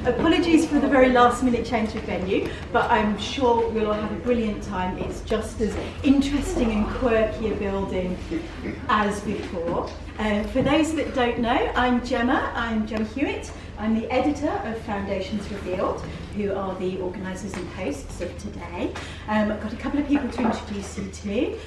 Apologies for the very last minute change of venue, but I'm sure we'll all have a brilliant time. It's just as interesting and quirky a building as before. For those that don't know, I'm Jema Hewitt. I'm the editor of Foundations Revealed, who are the organisers and hosts of today. I've got a couple of people to introduce you to.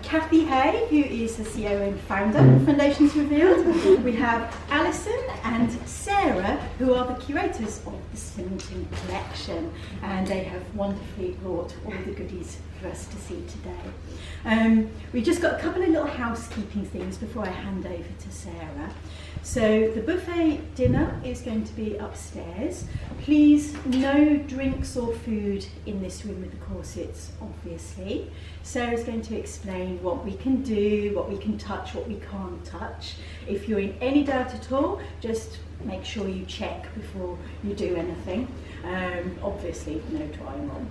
Kathy Hay, who is the CEO and founder of Foundations Revealed. We have Alison and Sarah, who are the curators of the Symington collection, and they have wonderfully brought all the goodies for us to see today. We've just got a couple of little housekeeping things before I hand over to Sarah. So the buffet dinner is going to be upstairs. Please, no drinks or food in this room with the corsets, obviously. Sarah's going to explain what we can do, what we can touch, what we can't touch. If you're in any doubt at all, just make sure you check before you do anything. Obviously, no trying on.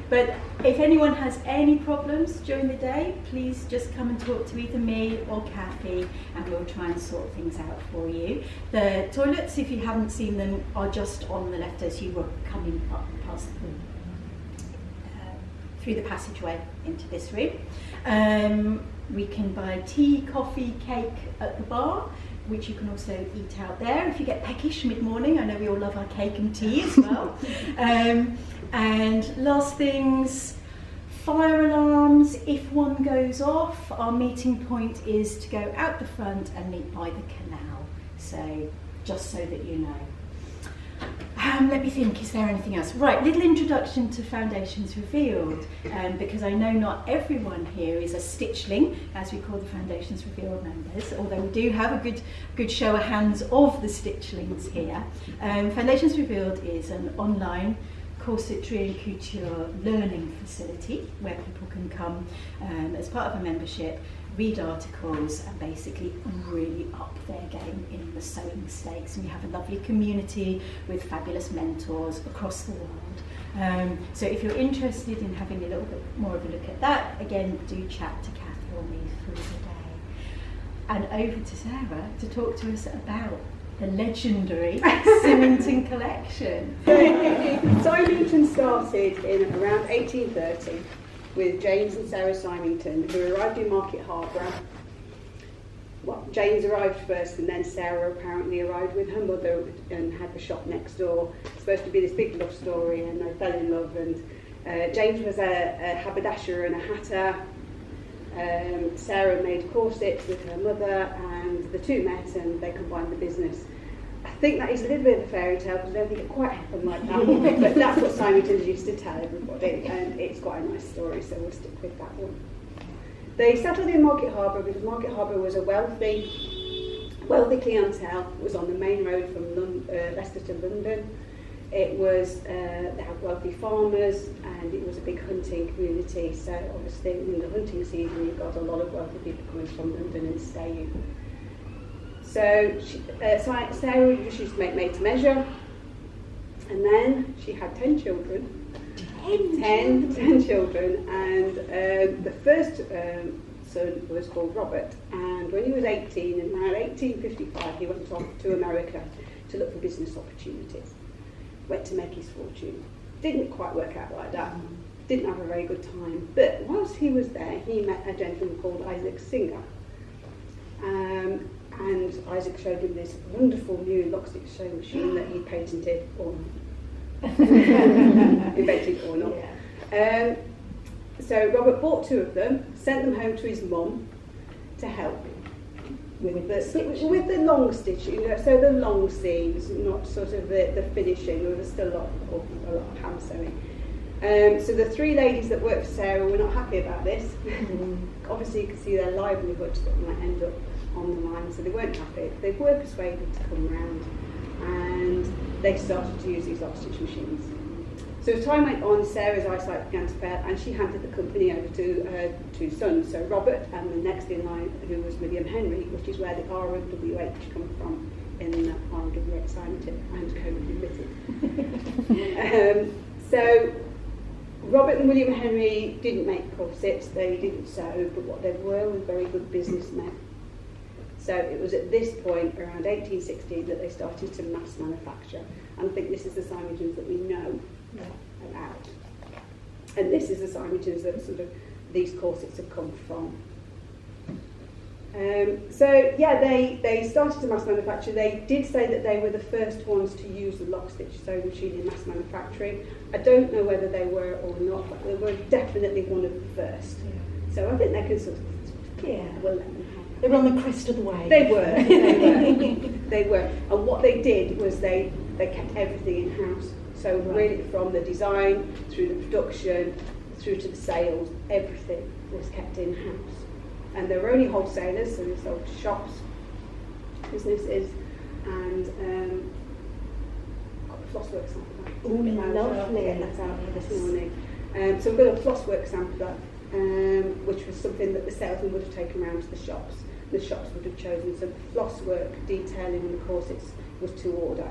But if anyone has any problems during the day, please just come and talk to either me or Kathy, and we'll try and sort things out for you. The toilets, if you haven't seen them, are just on the left as you were coming up past them, through the passageway into this room. We can buy tea, coffee, cake at the bar, which you can also eat out there if you get peckish mid-morning. I know we all love our cake and tea as well. And last things, fire alarms. If one goes off, our meeting point is to go out the front and meet by the canal. So just so that you know. Let me think, is there anything else? Right, little introduction to Foundations Revealed, because I know not everyone here is a stitchling, as we call the Foundations Revealed members, although we do have a good show of hands of the stitchlings here. Foundations Revealed is an online corsetry and couture learning facility where people can come as part of a membership, read articles and basically really up their game in the sewing stakes. And we have a lovely community with fabulous mentors across the world. So if you're interested in having a little bit more of a look at that, again, do chat to Kathy or me through the day. And over to Sarah to talk to us about the legendary Symington collection. Symington started in around 1830 with James and Sarah Symington, who arrived in Market Harbour. Well, James arrived first and then Sarah apparently arrived with her mother and had the shop next door. It's supposed to be this big love story, and they fell in love, and James was a haberdasher and a hatter. Sarah made corsets with her mother, and the two met and they combined the business. I think that is a little bit of a fairy tale because I don't think it quite happened like that, but that's what Symingtons used to tell everybody, and it's quite a nice story, so we'll stick with that one. They settled in Market Harbour because Market Harbour was a wealthy clientele. It was on the main road from Leicester to London. It was, they had wealthy farmers, and it was a big hunting community, so obviously in the hunting season you've got a lot of wealthy people coming from London and staying. So Sarah used to make made to measure, and then she had 10 children. 10 children, and the first son was called Robert, and when he was 18, in around 1855, he went off to America to look for business opportunities. Went to make his fortune. Didn't quite work out like that. Didn't have a very good time. But whilst he was there, he met a gentleman called Isaac Singer. And Isaac showed him this wonderful new lock-stitch sewing machine that he patented or not. Invented or not. Yeah. So Robert bought 2 of them, sent them home to his mum to help with the long stitching, so the long seams, not sort of the finishing. There was still a lot of hand sewing. So the 3 ladies that worked for Sarah were not happy about this. Obviously you could see their livelihoods that might end up on the line, so they weren't happy. They were persuaded to come round, and they started to use these lock stitch machines. So as time went on, Sarah's eyesight began to fail, and she handed the company over to her 2 sons, so Robert, and the next in line, who was William Henry, which is where the RWH come from in RWH Symington and COVID limited. So Robert and William Henry didn't make corsets, they didn't sew, but what they were very good businessmen. So it was at this point, around 1860, that they started to mass manufacture. And I think this is the Symingtons that we know about. And this is the Symingtons that sort of these corsets have come from. They started to mass manufacture. They did say that they were the first ones to use the lock stitch sewing machine in mass manufacturing. I don't know whether they were or not, but they were definitely one of the first. Yeah. So I think they can sort of, we'll let them have. They were on the crest of the wave. They were. They were. And what they did was they kept everything in-house. So really from the design, through the production, through to the sales, everything was kept in-house. And there were only wholesalers, so they sold to shops, businesses, and got the flosswork sampler. Oh, lovely. Get that out this morning. So we've got a flosswork sampler, which was something that the salesman would have taken around to the shops. The shops would have chosen. So the flosswork detailing on the corsets was to order.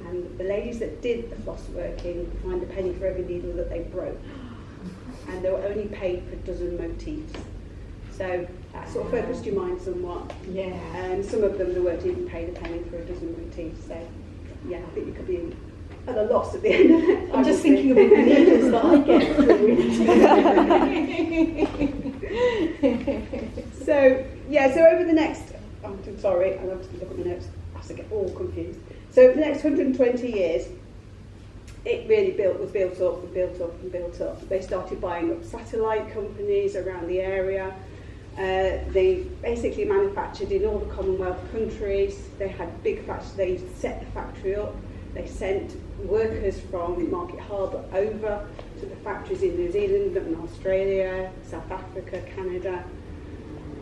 And the ladies that did the floss working fined a penny for every needle that they broke. And they were only paid for a dozen motifs. So that sort of focused your mind somewhat. Yeah. And some of them they weren't even paid a penny for a dozen motifs. So yeah, I think you could be at a loss at the end of it. I'm just thinking about the needles that I get through. So over the next, I'm sorry, I have to look at my notes, I have to get all confused. So over the next 120 years, it really was built up. They started buying up satellite companies around the area. They basically manufactured in all the Commonwealth countries. They had big factories. They set the factory up. They sent workers from Market Harbour over to the factories in New Zealand and Australia, South Africa, Canada.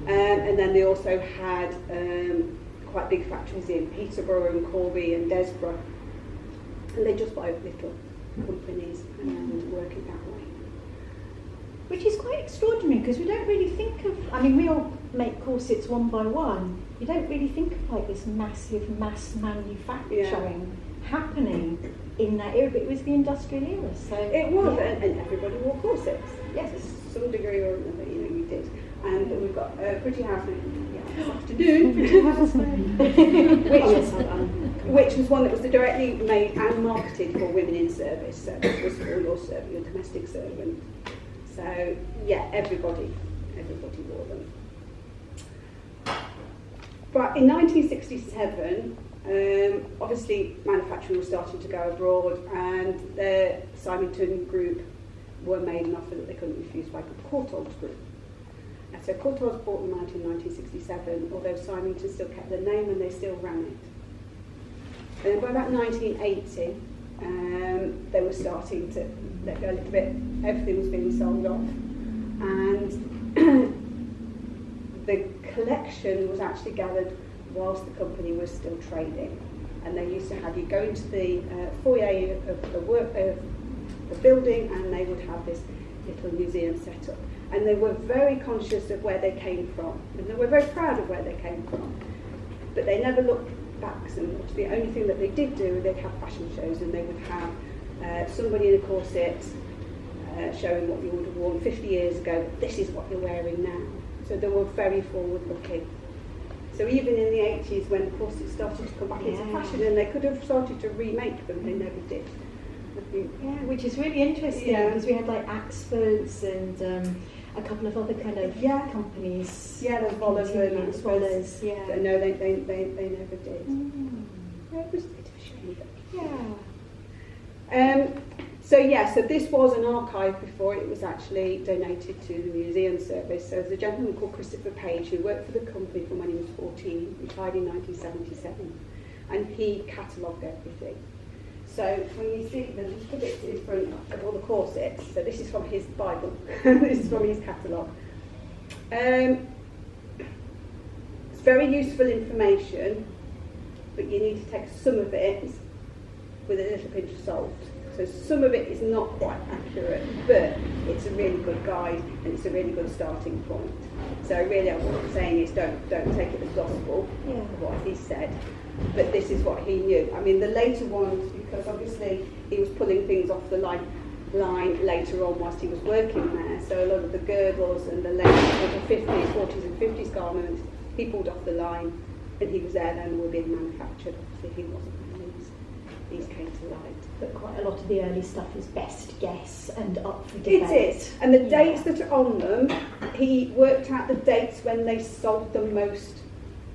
And then they also had quite big factories in Peterborough and Corby and Desborough. And they just buy little companies and work it that way. Which is quite extraordinary because we don't really think of, I mean, we all make corsets one by one. You don't really think of like this massive mass manufacturing happening in that era, but it was the industrial era. So it was, and everybody wore corsets. Yes. To some degree or another, you did. And we've got a pretty housemaid this afternoon, pretty housemaid, which was one that was directly made and marketed for women in service. So it was for your domestic servant. So yeah, everybody wore them. But in 1967, obviously manufacturing was starting to go abroad, and the Symington group were made an offer that they couldn't refuse by the Courtaulds group. And so Courtaulds bought them out in 1967, although Symington still kept the name and they still ran it. And by about 1980, they were starting to let go a little bit. Everything was being sold off, and the collection was actually gathered whilst the company was still trading. And they used to have you go into the foyer of the building, and they would have this little museum set up. And they were very conscious of where they came from, and they were very proud of where they came from. But they never looked back so much. The only thing that they did do, they'd have fashion shows, and they would have somebody in a corset showing what you would have worn 50 years ago. This is what you're wearing now. So they were very forward-looking. So even in the 80s, when corsets started to come back into fashion, and they could have started to remake them, they never did. Which is really interesting because we had like Axfords and a couple of other kind of companies. Yeah, there's Oliver and Swallows. Yeah. No, they never did. It was a bit of a shame. So this was an archive before it was actually donated to the museum service. So there's a gentleman called Christopher Page who worked for the company from when he was 14, retired in 1977, and he catalogued everything. So when you see the little bits in front of all the corsets, so this is from his Bible, this is from his catalogue. It's very useful information, but you need to take some of it with a little pinch of salt. So some of it is not quite accurate, but it's a really good guide and it's a really good starting point. So really what I'm saying is don't take it as gospel of what he said, but this is what he knew. I mean the later ones, because obviously he was pulling things off the line later on whilst he was working there, so a lot of the girdles and the later 50s, 40s and 50s garments, he pulled off the line, and he was there then and were being manufactured. Obviously, he wasn't. These came to light. But quite a lot of the early stuff is best guess and up for debate. It is, and the dates that are on them, he worked out the dates when they sold the most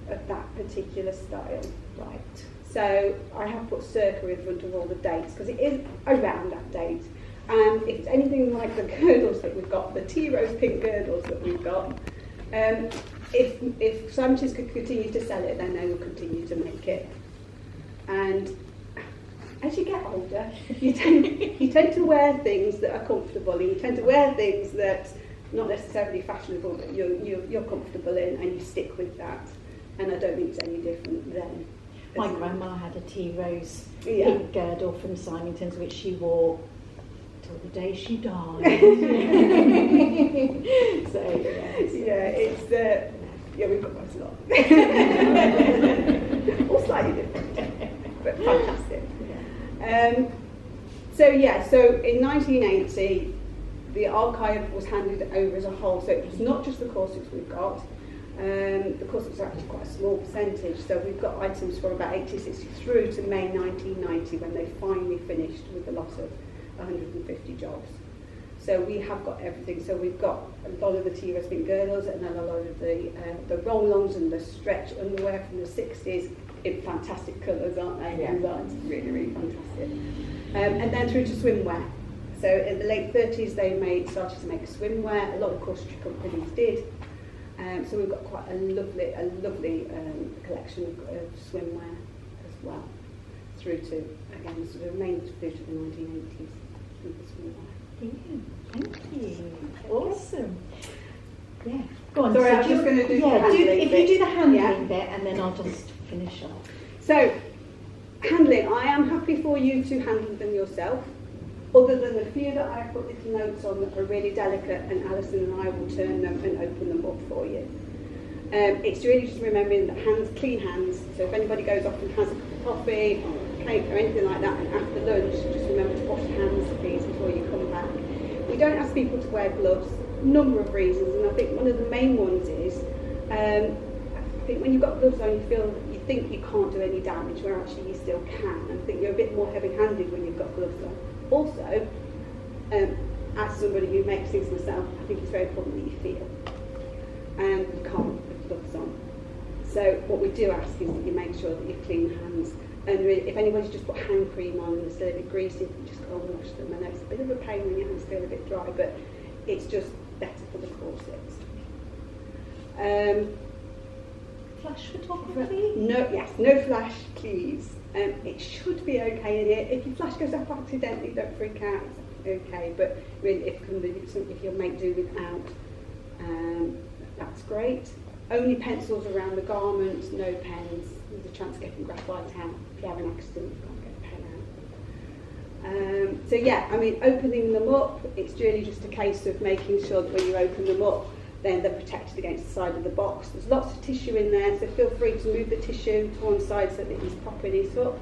of that particular style. Right. So I have put circa in front of all the dates because it is around that date. And if it's anything like the girdles that we've got, the tea rose pink girdles that we've got, if Symington's could continue to sell it, then they will continue to make it. And as you get older, you tend to wear things that are comfortable, and you tend to wear things that not necessarily fashionable, but you're comfortable in, and you stick with that. And I don't think it's any different then. My grandma had a tea rose pink girdle from Symington's, which she wore till the day she died. So we've got quite a lot. All slightly different, but fantastic. So in 1980, the archive was handed over as a whole. So it was not just the corsets we've got. The corsets are actually quite a small percentage. So we've got items from about 1860 through to May 1990 when they finally finished with the loss of 150 jobs. So we have got everything. So we've got a lot of the tea rose pink girdles and then a lot of the roll-ons and the stretch underwear from the 60s in fantastic colours, aren't they? Yeah. It's really, really fantastic. And then through to swimwear. So in the late 30s, they started to make swimwear. A lot of corsetry companies did. So we've got quite a lovely collection of swimwear as well. Through to, again, sort of remained through to the 1980s with the swimwear. Brilliant. Thank you. Awesome. Yeah. Go on. Sorry, so I'm just going to do the handling if bit. you do the handling bit, and then I'll just finish off. So, handling, I am happy for you to handle them yourself, other than the few that I put little notes on that are really delicate, and Alison and I will turn them and open them up for you. It's really just remembering that clean hands, so if anybody goes off and has a cup of coffee or cake or anything like that, and after lunch, just remember to wash your hands, please, before you come back. We don't ask people to wear gloves, number of reasons, and I think one of the main ones is, I think when you've got gloves on, you think you can't do any damage, where actually you still can. And I think you're a bit more heavy-handed when you've got gloves on. Also, as somebody who makes things myself, I think it's very important that you feel. And you can't with gloves on. So what we do ask is that you make sure that you clean hands. And really, if anybody's just put hand cream on and they're still a bit greasy, you can just go and wash them. I know it's a bit of a pain when your hands feel a bit dry, but it's just better for the corsets. Flash photography? No flash, please. It should be okay in here. If your flash goes up accidentally, don't freak out. It's okay, but really, if you'll make do without, that's great. Only pencils around the garments, no pens. There's a chance of getting graphite out. If you have an accident, you can't get a pen out. Opening them up, it's really just a case of making sure that when you open them up, then they're protected against the side of the box. There's lots of tissue in there, so feel free to move the tissue to one side so that he's propping it up.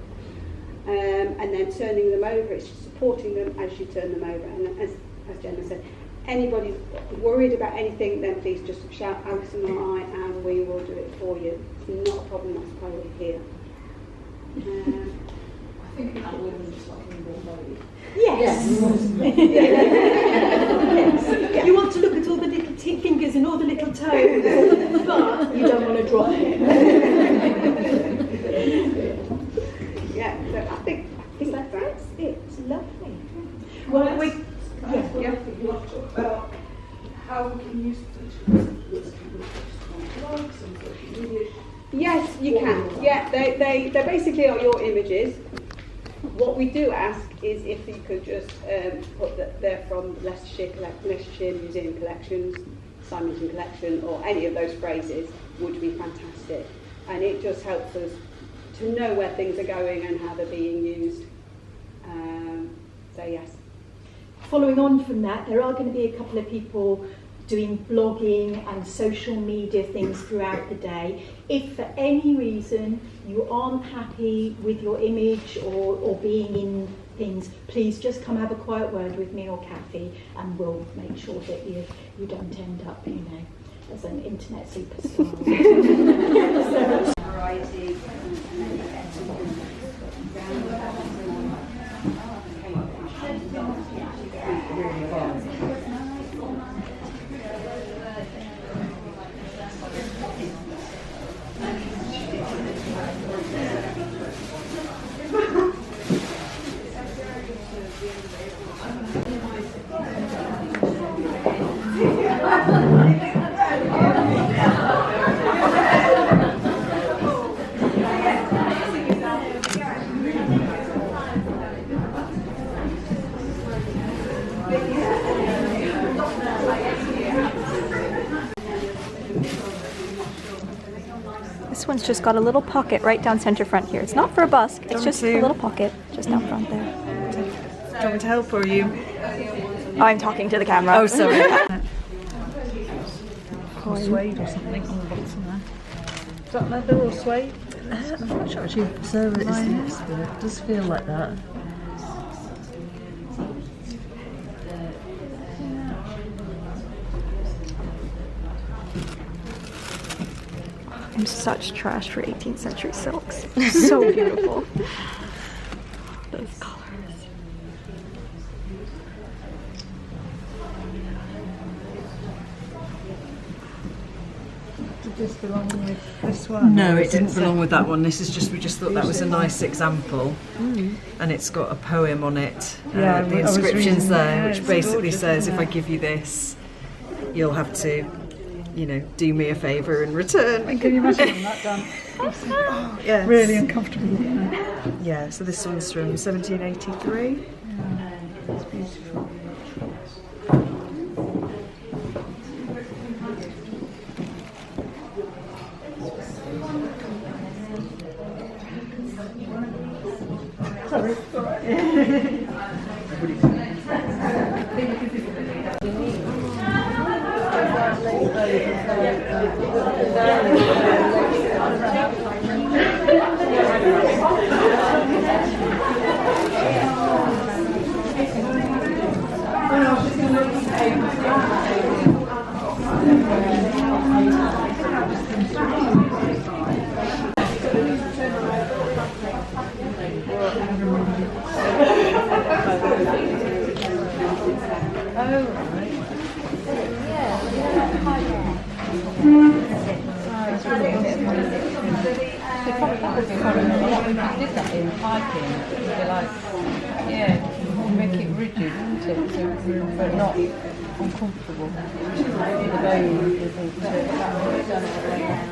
And then turning them over, it's just supporting them as you turn them over. And as Gemma said, anybody worried about anything, then please just shout Alison or I, and we will do it for you. It's not a problem, that's why we're here. I think it's a woman's fucking more worried. Yes. Yes. You want to look at all the little fingers and all the little toes, but you don't want to drop it. So I think that's it. Lovely. Well, about how we can use Yes, you can. Yeah, they basically are your images. What we do ask is if you could just put that they're from Leicestershire Museum Collections, Symington Collection, or any of those phrases would be fantastic. And it just helps us to know where things are going and how they're being used. So yes. Following on from that, there are going to be a couple of people doing blogging and social media things throughout the day. If for any reason you aren't happy with your image or being in things, please just come have a quiet word with me or Kathy, and we'll make sure that you don't end up, as an internet superstar. Variety, and then you get something This one's just got a little pocket right down center front here. It's not for a busk, it's just a little pocket just down front there. Do you want me to help, or are you? I'm talking to the camera. Oh, sorry. Coil. Suede or something on the bottom there. Is that leather or suede? I'm not sure actually. Sarah, it does feel like that. I'm such trash for 18th century silks. So beautiful. Those colors. Did this belong with this one? No, it didn't belong with that one. This is just, we just thought that was a nice example. And it's got a poem on it. The inscription's there, which basically says, if I give you this, you'll have to, you know, do me a favour in return. Can you imagine that done? Oh, yes. Really uncomfortable. Yeah, so this one's from 1783. Yeah, it's beautiful. Sorry. Make it rigid, isn't it? But not uncomfortable. The bone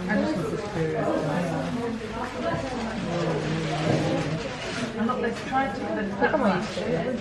I just want this period. I'm not going to try to. Look, I'm used to it.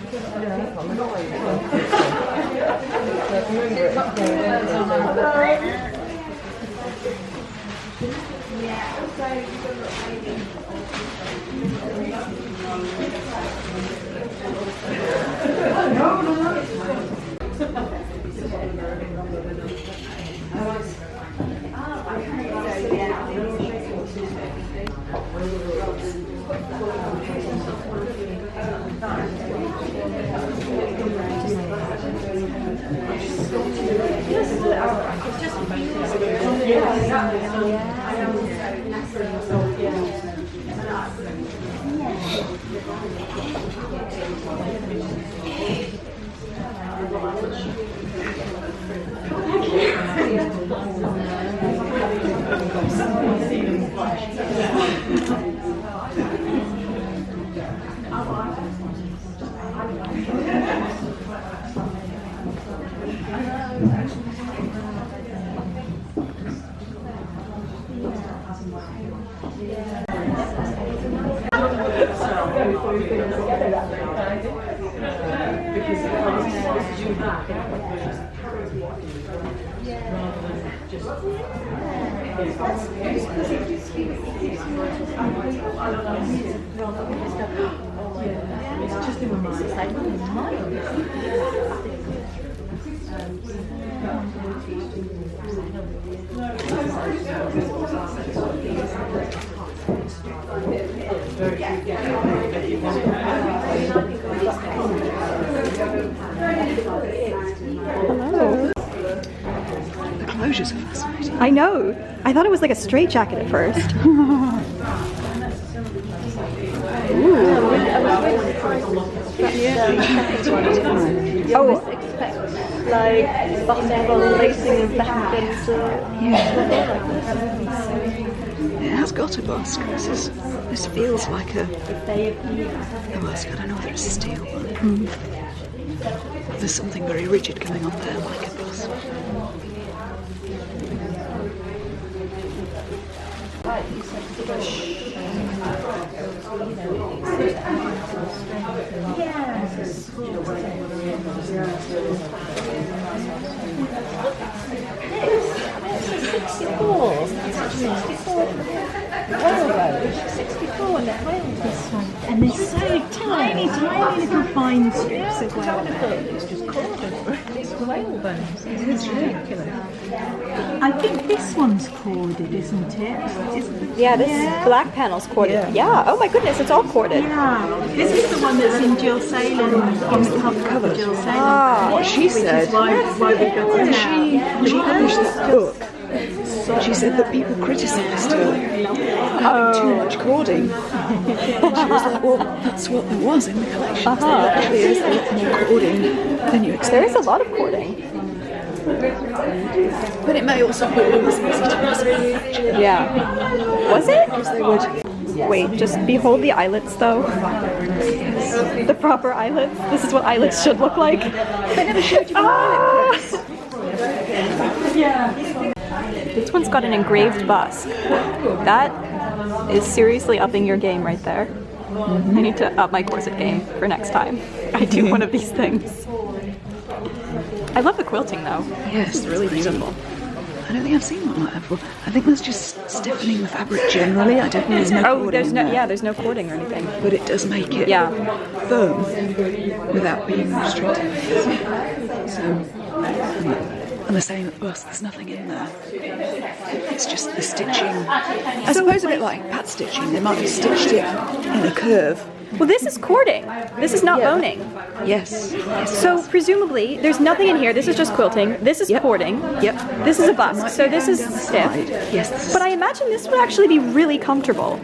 enclosures are fascinating. I know. I thought it was like a straitjacket at first. Oh, expect like buttonhole lacing of back and It has got a busk. This feels like a busk. I don't know whether it's steel. There's something very rigid going on there, like a busk. And they're so tiny, tiny little fine strips of whalebone. It's just corded. It's whalebone. It's ridiculous. I think this one's corded, isn't it? Yeah, this black panel's corded. Yeah. Oh my goodness, it's all corded. Yeah. This is the one that's in Jill Salem, on the cover of Jill Salem. What she said, Why we got it out. she published that book. She said that people criticised her having too much cording. And she was like, well, that's what there was in the collection. There actually is a lot more cording than you expect. There is a lot of cording. But it may also be that it was easy to manufacture. Yeah. Was it? Because they would. Wait, just behold the eyelets though. The proper eyelets. This is what eyelets should look like. They never showed you an eyelid press. This one's got an engraved busk. That is seriously upping your game right there. I need to up my corset game for next time I do one of these things. I love the quilting though. Yes, it's really beautiful. I don't think I've seen one like that before. I think there's just stiffening the fabric generally. I don't think there's no cording. There's no, there. yeah, there's no cording or anything. But it does make it firm without being restricted. So, and the same at the bust, there's nothing in there. It's just the stitching. I suppose a bit like pat stitching. They might have stitched it in a curve. Well, this is cording. This is not boning. Yes. So presumably, there's nothing in here. This is just quilting. This is cording. Yep. This is a busk. So this is stiff. Yes. But I imagine this would actually be really comfortable.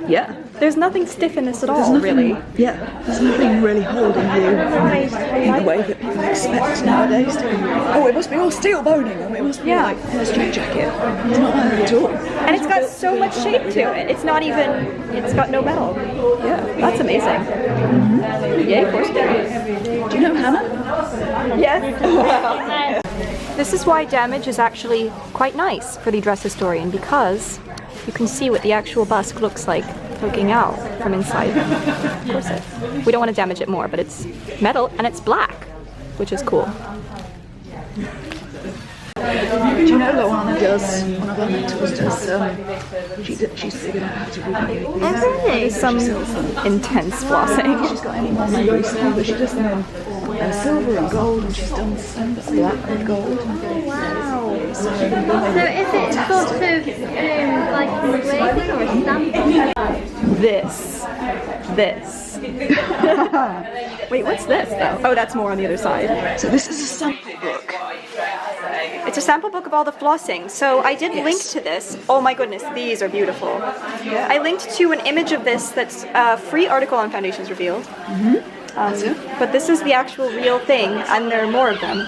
Yeah. There's nothing stiff in this at all, really. Yeah. There's nothing really holding you in the way that people expect nowadays to be. Oh, it must be all steel boning. It must be like a straight jacket. It's not like that at all. And it's got so much shape to it. It's not even, it's got no metal. Yeah, that's amazing. Yay, corset. Do you know Hannah? Yes. This is why damage is actually quite nice for the dress historian, because you can see what the actual busk looks like poking out from inside the corset. We don't want to damage it more, but it's metal and it's black, which is cool. Do you know Loana does, one of our mentors does, she's figured out how to recreate these. Some intense flossing. She's got any more memories now, but she does them in silver and gold, and she's done some black and gold. Wow. So is it sort of like engraving or a stamp? This. Wait, what's this though? Oh, that's more on the other side. So this is a sample book. It's a sample book of all the flossing. So I did link to this. Oh my goodness, these are beautiful. I linked to an image of this that's a free article on Foundations Revealed. But this is the actual real thing, and there are more of them.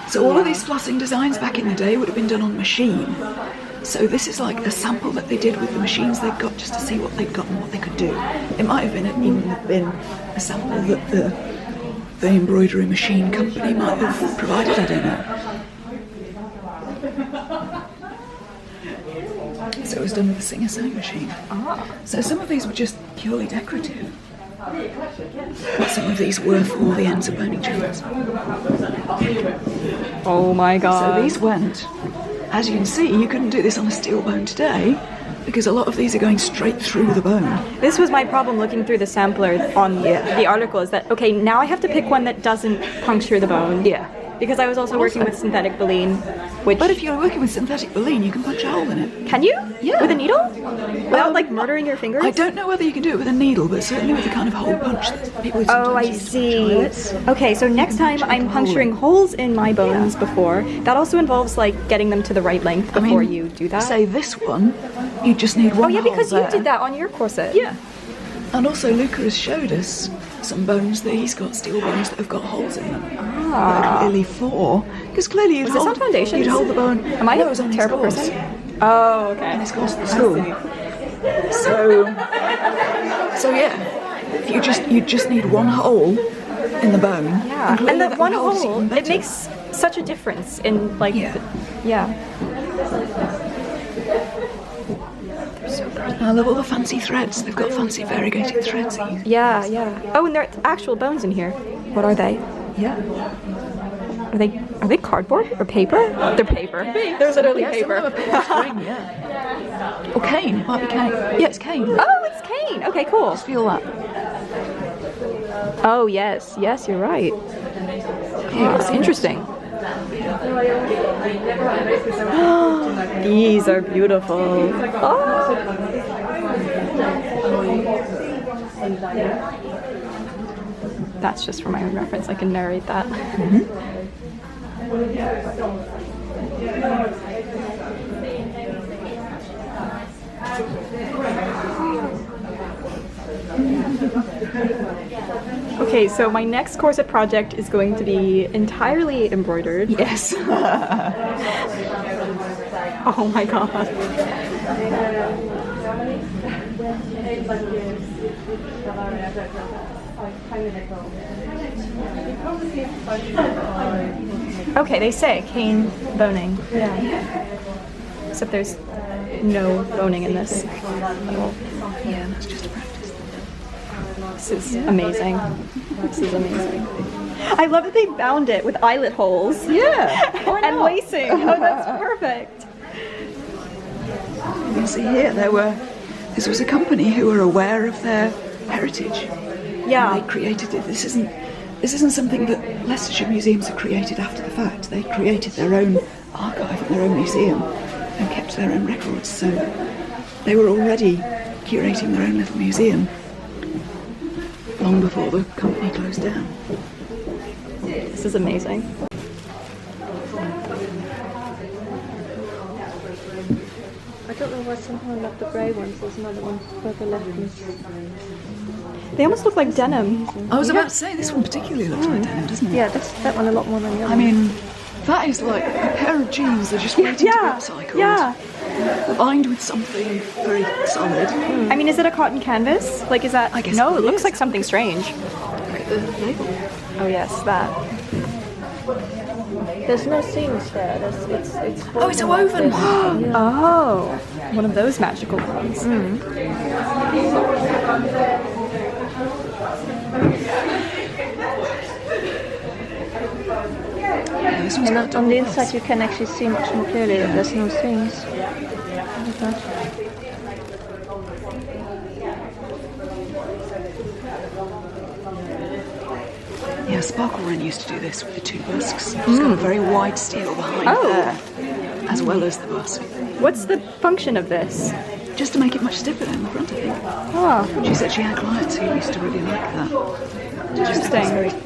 So all of these flossing designs back in the day would have been done on machine. So this is like a sample that they did with the machines they'd got, just to see what they'd got and what they could do. It might have even been a sample that the embroidery machine company might have provided, I don't know. So it was done with a Singer sewing machine. So some of these were just purely decorative. But some of these were for the ends of boning channels. Oh my god. So these went, as you can see, you couldn't do this on a steel bone today, because a lot of these are going straight through the bone. This was my problem looking through the sampler on the article, is that, okay, now I have to pick one that doesn't puncture the bone. Yeah. because I was also working with synthetic baleen, which... But if you're working with synthetic baleen, you can punch a hole in it. Can you? Yeah. With a needle? Without like murdering your fingers? I don't know whether you can do it with a needle, but certainly with the kind of hole punch that people Oh, I sometimes use to punch see. eyelets. Okay, so next time I'm puncturing holes in my bones before. That also involves like getting them to the right length before you do that. Say this one, you just need one Oh yeah, hole because you there. did that on your corset. Yeah. And also Luca has showed us some bones that he's got, steel bones that have got holes in them. That are clearly for, because clearly you'd Was this on foundations? You'd hold the bone. Am I No, it was on a his terrible course. person? Oh, okay. On his course at the school. So yeah, you just need one hole in the bone. Yeah, and clearly that one holds hole, even it better. makes such a difference in like, Yeah. yeah. I love all the fancy threads. They've got fancy variegated threads. Yeah, yeah. Oh, and there are actual bones in here. What are they? Yeah. Are they cardboard or paper? They're paper. They're literally paper. Or cane. It might be cane. Yeah, it's cane. Oh, it's cane. Okay, cool. Just feel that. Oh, yes. Yes, you're right. Yes, interesting. These are beautiful. Oh. That's just for my own reference. I can narrate that. Okay, so my next corset project is going to be entirely embroidered. Yes. Oh my god. Okay, they say cane boning. Yeah. Except there's no boning in this. Yeah, that's just a practice. This is amazing. This is amazing. I love that they bound it with eyelet holes. Yeah. And lacing. Oh, that's perfect. You can see here this was a company who were aware of their heritage. Yeah. They created it. This isn't something that Leicestershire museums have created after the fact. They created their own archive and their own museum and kept their own records. So they were already curating their own little museum long before the company closed down. This is amazing. I don't know why somehow I love the grey ones. There's another one further left. They almost look like denim. I was about to say, this one particularly looks like denim, doesn't it? Yeah, that one a lot more than the other. I mean, that is like a pair of jeans that are just waiting to be upcycled. Yeah. Lined with something very solid. I mean, is it a cotton canvas? Like, is that? I guess no, it it looks is. like something strange. Look at the label. Oh yes, that. There's no seams there. It's Oh, it's a woven one. Oh, one of those magical ones. Yeah, this one's got on the inside you can actually see much more clearly that there's no seams. Yeah, Sparkle Wren used to do this with the two busks. It's got a very wide steel behind there, as well as the busk. What's the function of this? Just to make it much stiffer in the front, I think. Oh, She said she had clients who used to really like that. interesting.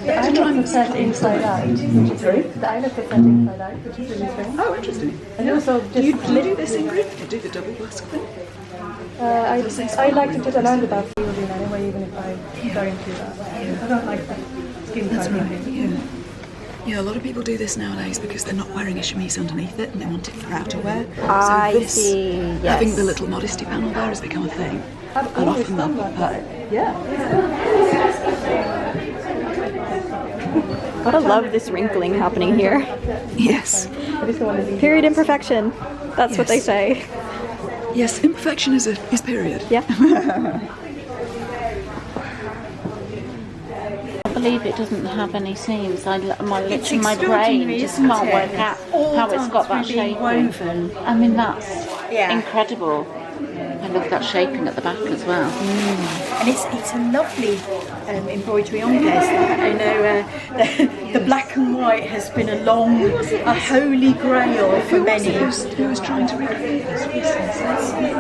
The eyelet puts that inside out, which is great. The eyelet puts that inside out, which is really strange. Oh, interesting. And also Do you just do this, Ingrid? Do you do the double busk thing? I like to put a round about field in anyway, even if I go into that. I don't like that skin That's tight. right, yeah. Yeah, a lot of people do this nowadays because they're not wearing a chemise underneath it and they want it for outerwear. I so this, see, yes. having the little modesty panel there has become a thing. And often they'll put that. Gotta love this wrinkling happening here. Yes. Period imperfection. That's what they Yes. say. Yes, imperfection is period. Yeah. I believe it doesn't have any seams. My brain extraordinary, just isn't can't it? work out All how it's got done that through being shape. woven. I mean, that's Yeah. incredible. And love that shaping at the back as well. And it's a lovely embroidery on this. I know the black and white has been a holy grail for many. Who was trying to recreate this recently?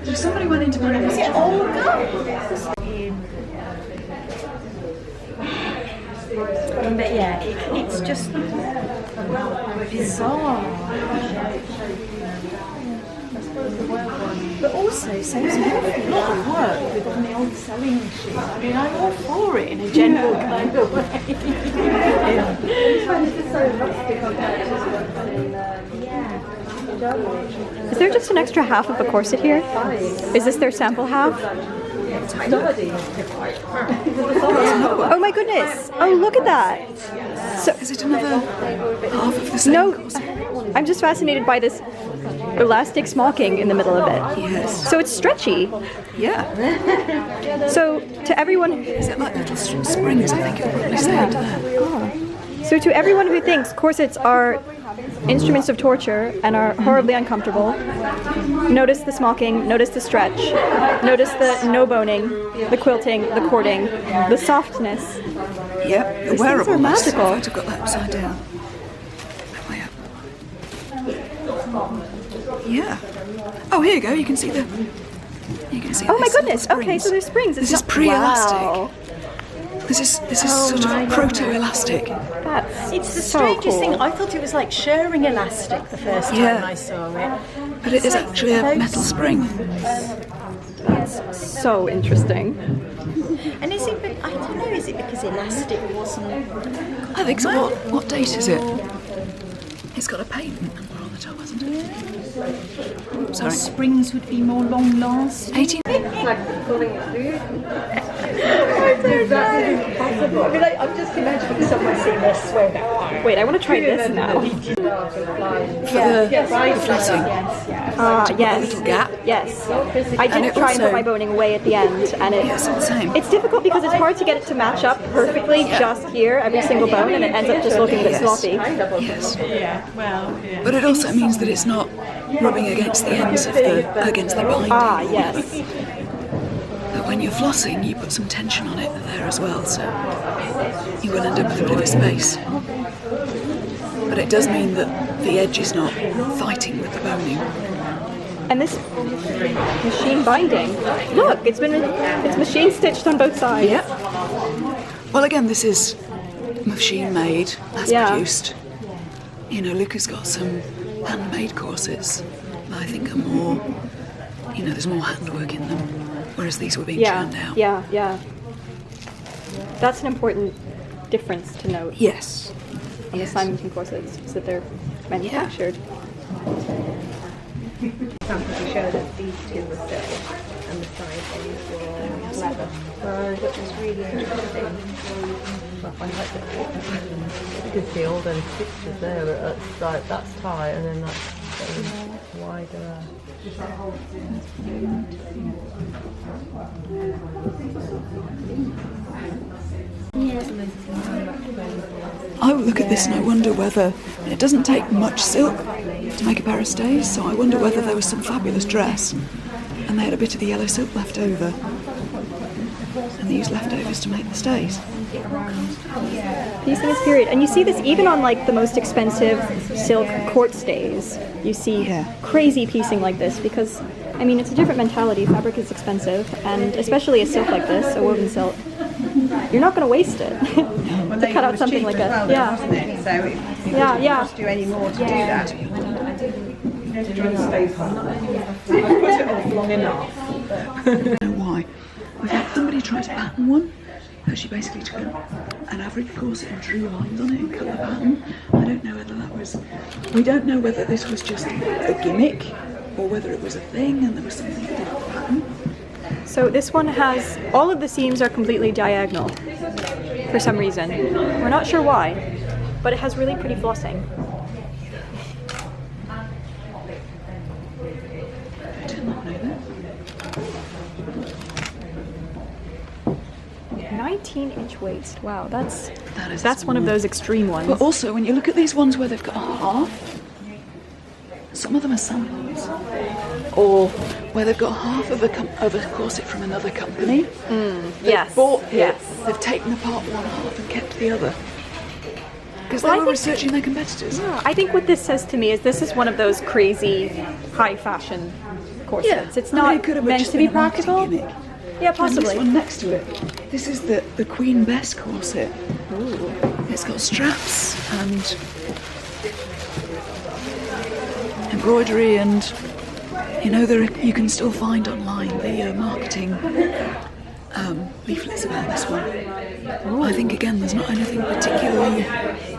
So somebody went into my office. But yeah, it's just bizarre. But also, so there's a lot of work with on the old sewing machine. I mean, I'm all for it in a general kind of way. Is there just an extra half of a corset here? Is this their sample half? Oh my goodness! Oh, look at that! So, is it another half of the same? No, I'm just fascinated by this elastic smocking in the middle of it. Yes. So it's stretchy. Yeah. So to everyone, is it like little springs? I think it probably said. So to everyone who thinks corsets are instruments of torture and are horribly uncomfortable, notice the smocking, notice the stretch, notice the no boning, the quilting, the cording, the softness. Yep, the wearableness. Things are magical. I've got that upside down. Yeah. Oh, here you go. You can see the. Oh my goodness. Okay, so there's springs. This is pre-elastic. Wow. This is sort of proto-elastic. It's the strangest thing. I thought it was like shirring elastic the first time I saw it. But it is actually a metal spring. Yes, so interesting. And is it? I don't know. Is it because elastic wasn't? I think so. What date is it? It's got a patent number on the top, hasn't it? Sorry. Springs would be more long lasting. 18. I don't know. I mean, I'm just imagining someone seeing this swear that. Wait, I want to try this now. For the flossing. Yes. Little gap. Yes. I did try and put my boning away at the end, and it's difficult because it's hard to get it to match up perfectly just here, every single bone, and it ends up just looking a bit sloppy. Yes. But it also means that it's not rubbing against the ends of the binding. Ah, yes. But when you're flossing, you put some tension on it there as well, so you will end up with a bit of a space. But it does mean that the edge is not fighting with the boning. And this machine binding, look, it's machine stitched on both sides. Yep. Well, again, this is machine made, mass produced. You know, Luca's got some handmade corsets that I think are more, there's more handwork in them, whereas these were being churned out. Yeah. That's an important difference to note. Yes. On the Symington corsets, is that they're manufactured. Sample to show that these two were silk and the side ones were leather, which is really interesting. I find that difficult. You can see all those pictures there. That's tie, and then that's wider. I look at this and I wonder whether it doesn't take much silk to make a pair of stays, so I wonder whether there was some fabulous dress and they had a bit of the yellow silk left over and they used leftovers to make the stays. Piecing is period, and you see this even on like the most expensive silk court stays. You see crazy piecing like this because, I mean, it's a different mentality. Fabric is expensive, and especially a silk like this, a woven silk, you're not going to waste it to cut out something like that. Wasn't it? So it didn't cost you any more to do that. Put it off long enough. I don't know why. We've had somebody try to pattern one. She basically took an average corset and drew lines on it and cut the pattern. I don't know whether we don't know whether this was just a gimmick or whether it was a thing and there was something to do with the pattern. So this one has, all of the seams are completely diagonal for some reason. We're not sure why, but it has really pretty flossing. I did not know that. 19-inch waist. Wow, that's small. one of those extreme ones. But also, when you look at these ones where they've got a half, some of them are samples. or where they've got half of a corset from another company. Yes. They've taken apart one half and kept the other. Because they were researching their competitors. Yeah, I think what this says to me is this is one of those crazy high fashion corsets. Yeah. It's not meant to be practical. Yeah, possibly. And this one next to it. This is the Queen Bess corset. Ooh. It's got straps and embroidery, and you know you can still find online the marketing leaflets about this one. Ooh. I think again there's not anything particularly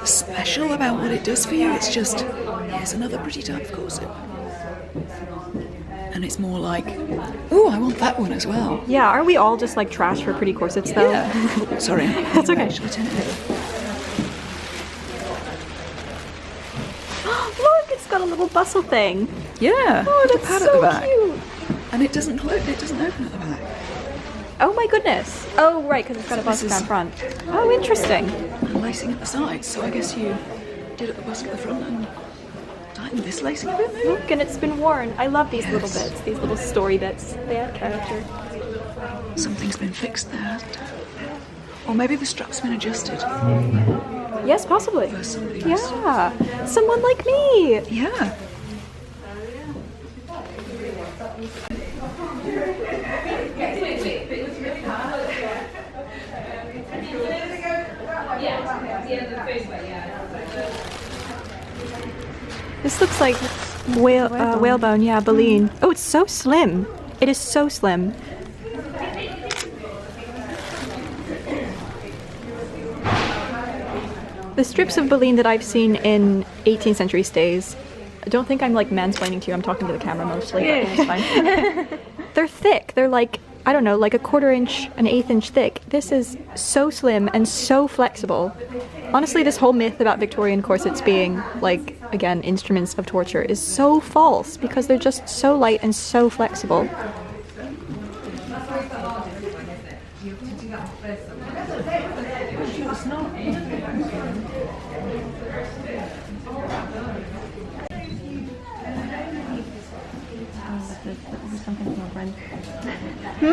special about what it does for you. It's just here's another pretty type of corset. And it's more like, oh, I want that one as well. Yeah, aren't we all just like trash for pretty corsets though? Yeah. Sorry. That's okay. Look, it's got a little bustle thing. Yeah. Oh, that's pad so at the back. cute. And it doesn't close. It doesn't open at the back. Oh my goodness. Oh right, because it's got a busk down front. Oh, interesting. And lacing at the sides. So I guess you did at the busk at the front and tightened this lacing a bit, maybe. Look, and it's been worn. I love these little bits, these little story bits. They add character. Something's been fixed there, hasn't it? Or maybe the strap's been adjusted. Yes, possibly. For somebody else. Yeah, someone like me. Yeah. This looks like whalebone, yeah, baleen. Oh, it's so slim. It is so slim. The strips of baleen that I've seen in 18th century stays, I don't think I'm like mansplaining to you, I'm talking to the camera mostly. Yeah. It's fine. They're thick, they're like, I don't know, like a 1/4 inch, an 1/8 inch thick. This is so slim and so flexible. Honestly, this whole myth about Victorian corsets being, like, again, instruments of torture is so false because they're just so light and so flexible. Something for my friend. It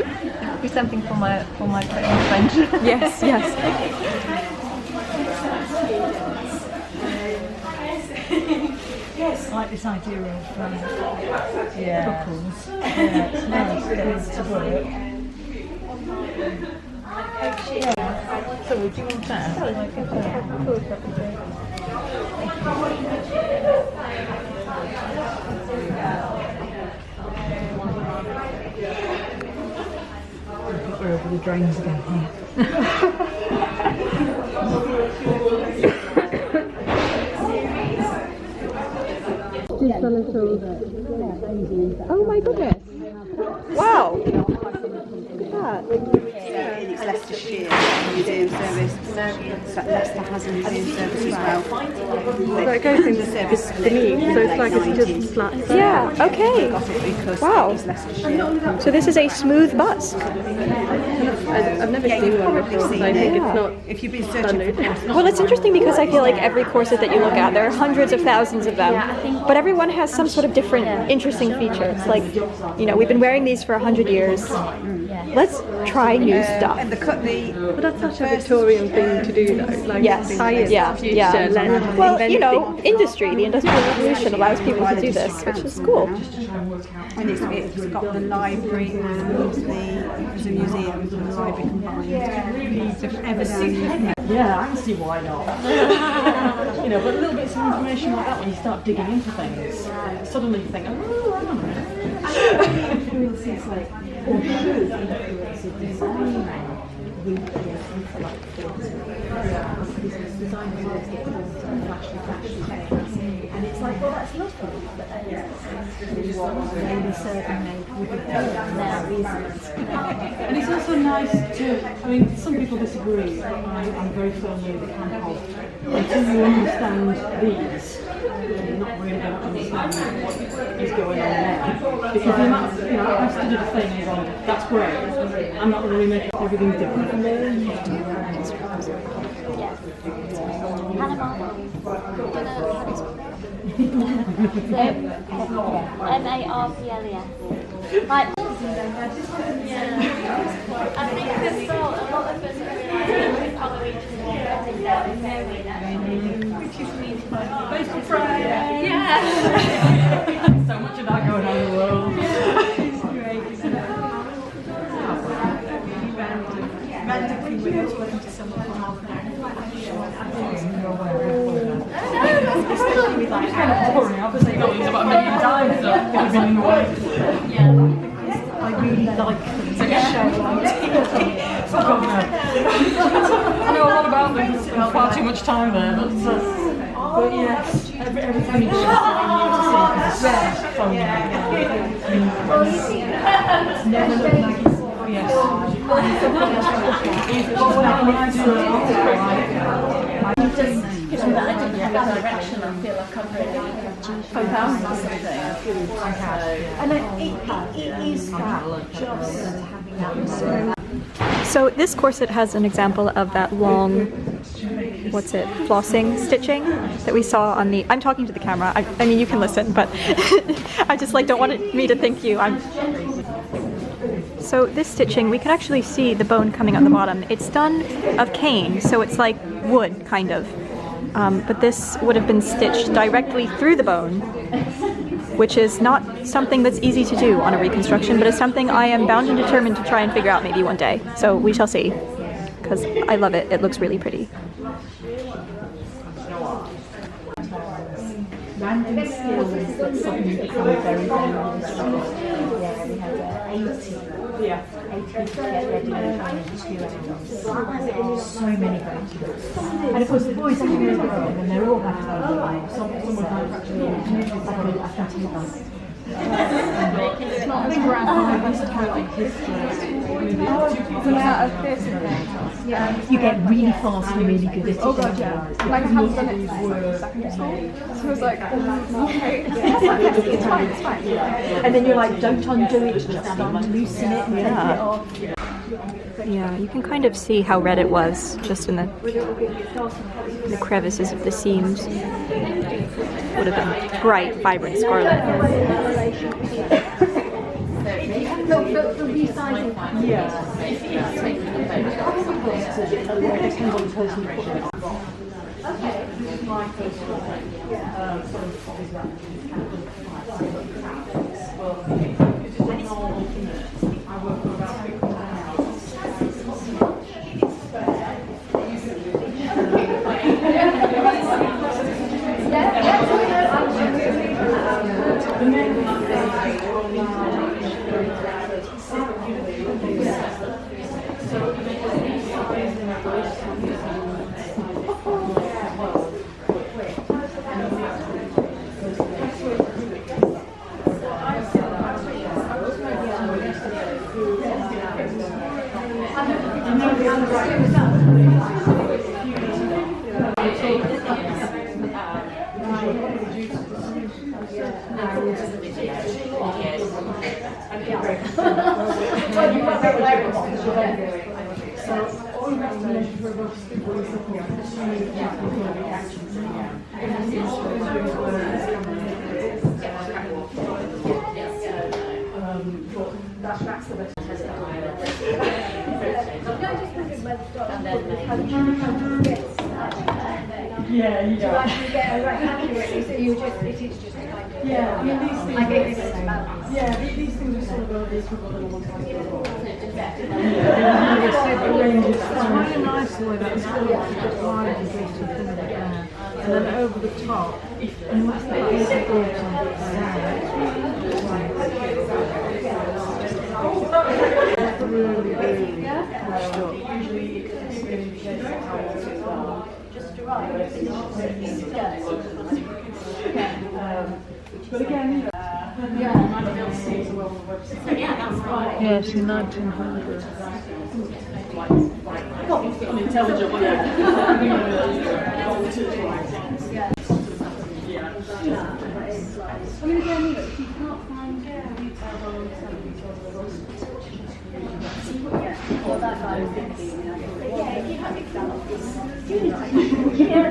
would be something for my friend. Yes, yes. Yes, I like this idea of buckles. Yeah, it's nice to work. So would you want that? We're over the drains again here. Just a little. Oh my goodness. Wow. Look at that. It's Leicestershire Museum Service. Leicester has a museum service as well. So it goes in the service beneath, so it's like it's just flat. Yeah, okay. Wow. So this is a smooth busk. I've never seen one before, so I think it's not. If you've been searching for Well, it's interesting because I feel like every corset that you look at, there are hundreds of thousands of them, but everyone has some sort of different interesting features. Like, you know, we've been wearing these for 100 years. Let's try new stuff. And But that's such a Victorian thing to do, though. Like, Yes, science, yeah, future, yeah. let's Well, invent you know, things. industry, the Industrial Revolution allows people to do this, which is cool. And it's got the library and the museum, so the library combined. So if ever down Yeah, I can see why not. You know, but little bits of information like that, when you start digging into things, suddenly you think, oh, I don't know. It's like, or should influence of design and it's like, well, that's lovely, but what maybe serving made would be now, isn't it? And it's also nice to, I mean, some people disagree, but I'm very firmly in the camp of, until you understand these, you're not really going to understand what is going on there. Because the amount of, you know, I've studied a thing and gone, that's great, I'm not really making everything different. M-A-R-P-L-E-S. Like, yeah. I think as well, a lot of us realise Halloween is which is me to my Friday. Yeah. So much of that going on in the world. It's great, isn't it? Randomly when you're talking to someone for half an hour. Especially with like boring. Obviously, got these about a million times. So I've been in the way. Yeah. I really like them. It's like a show on TV. Fuck off now. I know a lot about them. I spend far too much time there. But yes, everything is just so new to see. It's never looked like it's. Yes. Given that I didn't have that direction, I feel like I've really found something. And it is just having that. So this corset has an example of that long, what's it, flossing stitching that we saw on the, I'm talking to the camera, I mean you can listen, but I just like don't want me to think you. So this stitching, we can actually see the bone coming out the bottom. It's done of cane, so it's like wood, kind of. But this would have been stitched directly through the bone, which is not something that's easy to do on a reconstruction, but it's something I am bound and determined to try and figure out maybe one day. So we shall see, because I love it. It looks really pretty. Random skills that suddenly become very, very useful. Yeah, we had 80 people get ready in 2 hours. So many graduates. And of course the boys come in as well, and they're all having a someone like I can tell them. It's not the graph. I used to have like history. Yeah, you get really fast and really good at it. Oh god, yeah. Like I haven't done it since secondary school. So I was like, oh no. It's fine, it's fine. And then you're like, don't undo it, just loosen it and take it off. Yeah, you can kind of see how red it was just in the crevices of the seams. Would have been bright, vibrant scarlet. Yeah, you don't. Actually get right accurately, so you just, it is just kind of, yeah, I mean these things, like it's balance. Yeah, these things are sort of these people that want to do it. It's really nice the way that's filled, it's wide and just to fill it there. And then over the top, and what's that is really, really pushed up. But again, you might be able to see as well on the website. Yeah, that's right. Yes, in 1900. Unintelligible, I mean, again, if you can't find details on well, that's what I was thinking. Yeah, if you have examples. Yeah.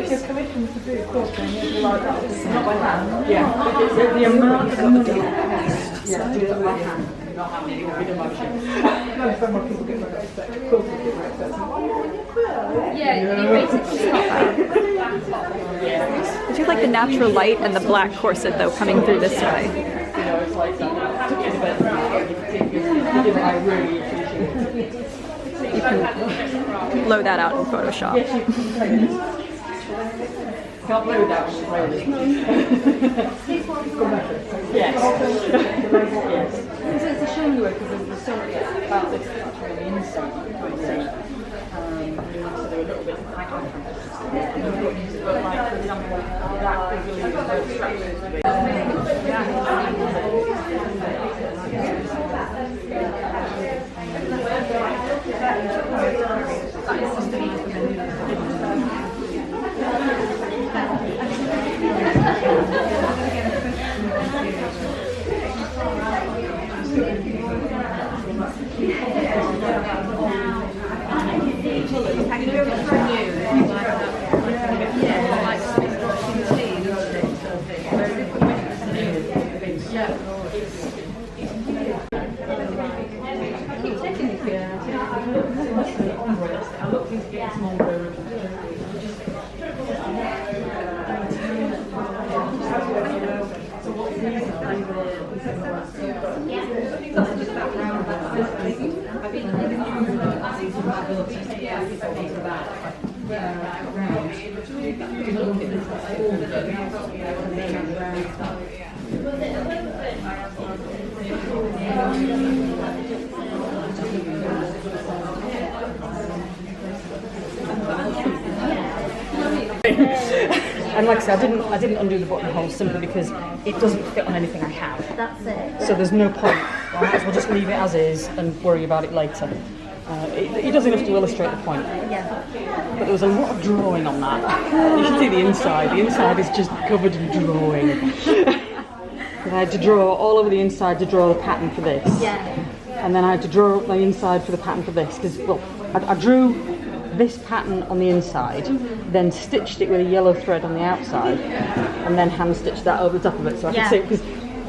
if you're commissioned to do quilting, you'd be like that. It's not by hand. Yeah. The amount of money it costs to do that by hand. Not how many would be done by machine. No, so more people get more respect. Quilting get more respect. You basically I do like the natural light and the black corset though coming through this way. You know, it's like that. Took me a bit. I really appreciate it. You can blow that out in Photoshop. Can't blow that really. Yes. It's a shame though because there's so much about this actually on the inside. So they're a little bit quite different. But like for example, that is really structures to be. And like I said, I didn't undo the buttonhole simply because it doesn't fit on anything I have. That's it. So there's no point. I might as well just leave it as is and worry about it later. It does enough to illustrate the point. Yeah. But there was a lot of drawing on that. You should see the inside. The inside is just covered in drawing. And I had to draw all over the inside to draw the pattern for this. Yeah. And then I had to draw up the inside for the pattern for this because, well, I drew this pattern on the inside, then stitched it with a yellow thread on the outside, and then hand stitched that over the top of it so I could see it. Because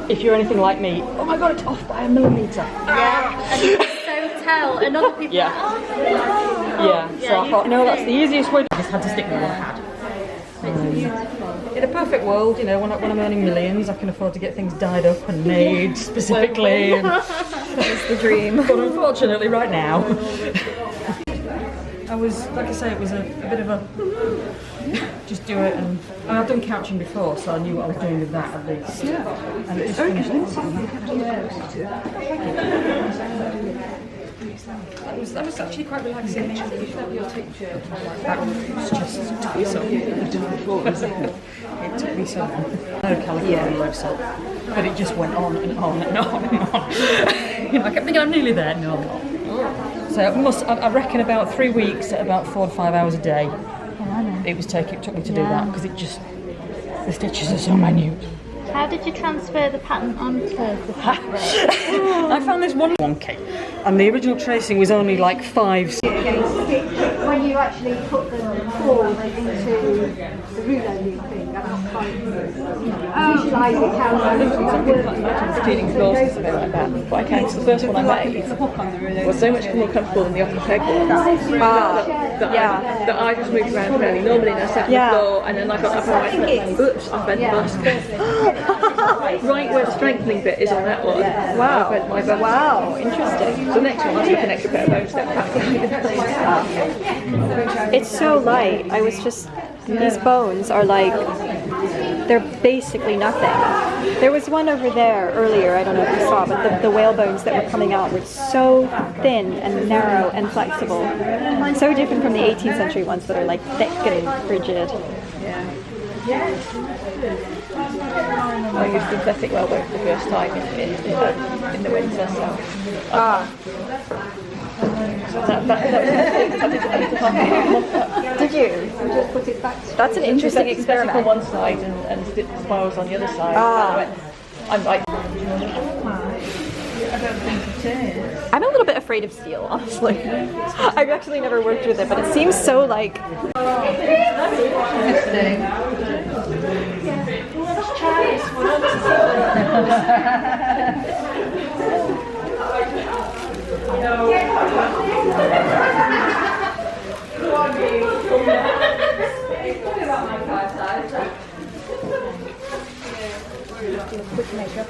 if you're anything like me, oh my god, it's off by a millimetre. Yeah, and you can so tell, and other people Yeah. are like, oh, Yeah, so I thought, no, that's the easiest way. I just had to stick with what I had. In a perfect world, you know, when I'm earning millions, I can afford to get things dyed up and made specifically. That's the dream. But unfortunately, right now, I was, like I say, it was a bit of a just do it, and I've done couching before, so I knew what I was doing with that at least. Yeah, and it was finished. That was actually quite relaxing. That was just took me so long. I've done it before. It took me so long. No California website, but it just went on and on and on and on. You know, I kept thinking I'm nearly there. No, I'm not. So I reckon about 3 weeks at about 4 to 5 hours a day. It took me to do that because the stitches are so minute. How did you transfer the pattern onto the fabric? I found this one wonky, and the original tracing was only like 5. When you actually put them forward into the rouleau thing, that's quite, visualise it how cleaning floors and something like that. But I can't. The first one I made was so much more comfortable than the off the pegboard. That I just moved around fairly normally, and I sat on the floor, and then I got up and I went, oops, I bent the busk. Right where the strengthening bit is on that one. Wow. I bent my busk. Wow, interesting. So next one I took an extra pair of bone step back. It's so light. I was just, these bones are like, they're basically nothing. There was one over there earlier, I don't know if you saw, but the whale bones that were coming out were so thin and narrow and flexible. So different from the 18th century ones that are like thick and rigid. I used synthetic whale bone for the first time in the winter. Did you? just put it back. That's an interesting experiment. On one side and stitch the spirals on the other side. I'm like, I'm a little bit afraid of steel, honestly. I've actually never worked with it, but it seems so like... Quick makeup.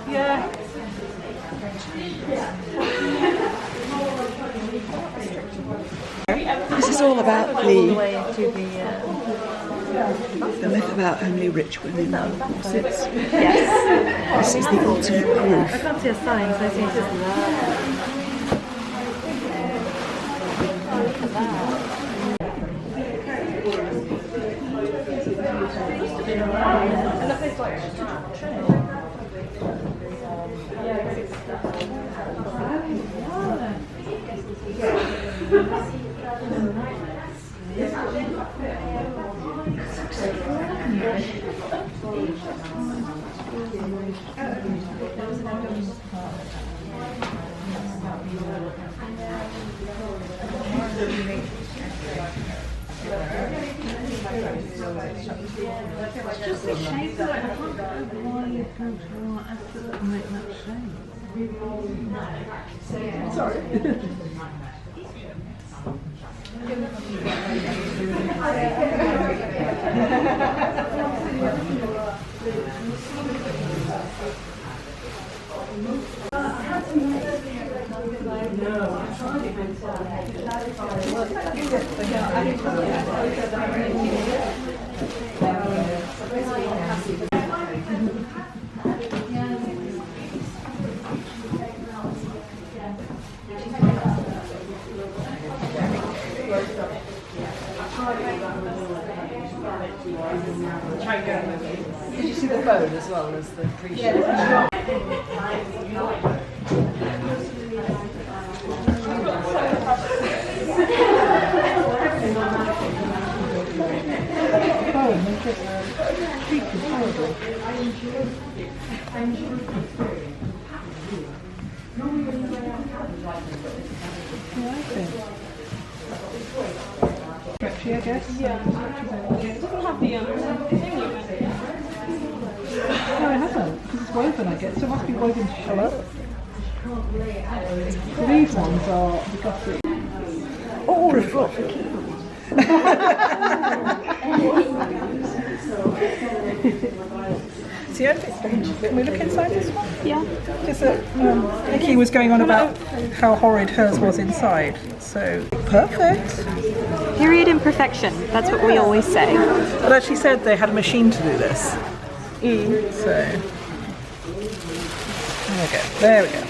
Yeah. This is all about the myth about only rich women wear corsets. Yes. This is the ultimate proof. I can't see a sign, so I see just Just the shape of it. I can't get over why you don't want to make that shape. Sorry. Did you see the phone as well as the pre-shoot? Stretchy, I guess. Yeah. It doesn't have the thing you meant. No, it hasn't, because it's woven, I guess, so it must be woven to show up. These ones are the gussets. Oh, it's rough. See, I think can we look inside this one? Yeah. Just that Nikki was going on about how horrid hers was inside, so perfect. Period imperfection. That's what we always say. But as she said, they had a machine to do this. So there we go.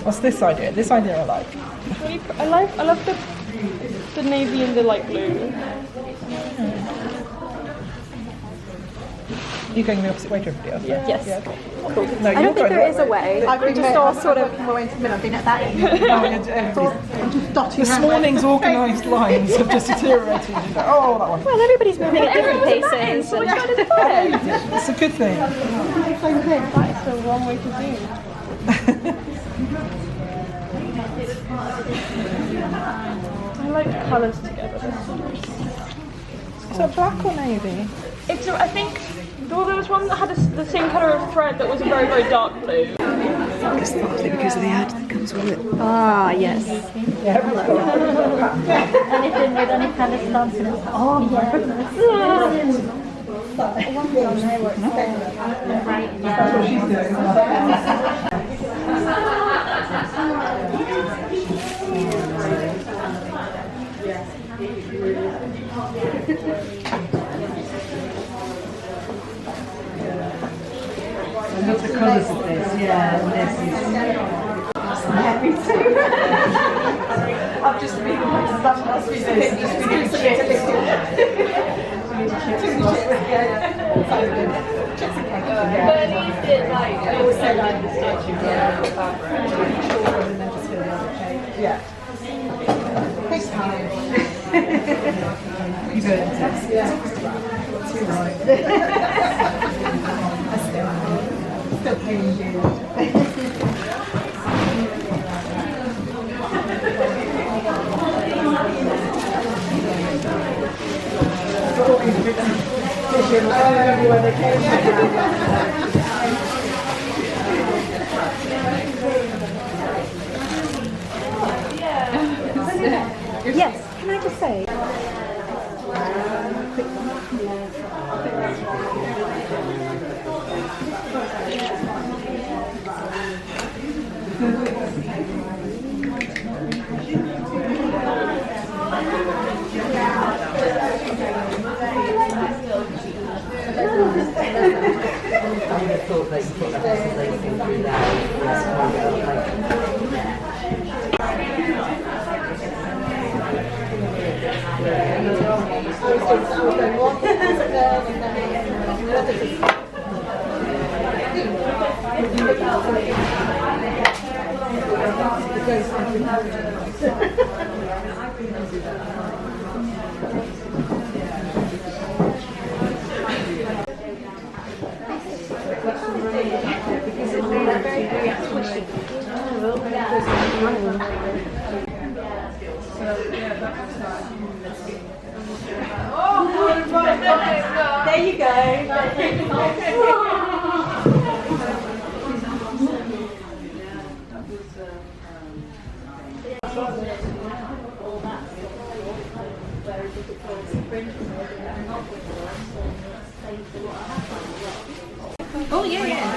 What's this idea? This idea I like. I love the navy and the light blue. You're going the opposite way to everybody else? Yeah. Yes. Yeah, okay. Cool. No, I don't think there is a way. We're just all sort of... I've been at that end. This morning's organised lines have just deteriorated. Oh, that one. Well, everybody's moving at different paces. So which one is better? It's a good thing. That's the wrong way to do. I like colours together. Is that black or navy? It's. I think there was one that had the same colour of thread that was a very, very dark blue. It's partly because of the ad that comes with it. Ah, yes. Anything with any kind of nonsense. Oh, yeah. That's what she's doing. And look at the colours of this, yeah, and this is... I'm happy to. I've just been that must be this. Bernie's did like, I always said like the statue. Yeah. Quick time. You burned it. Yeah. Too right. Still paying you. Yes, can I just say? I would have thought that you put that as a thing through there. There you go. Oh yeah, yeah.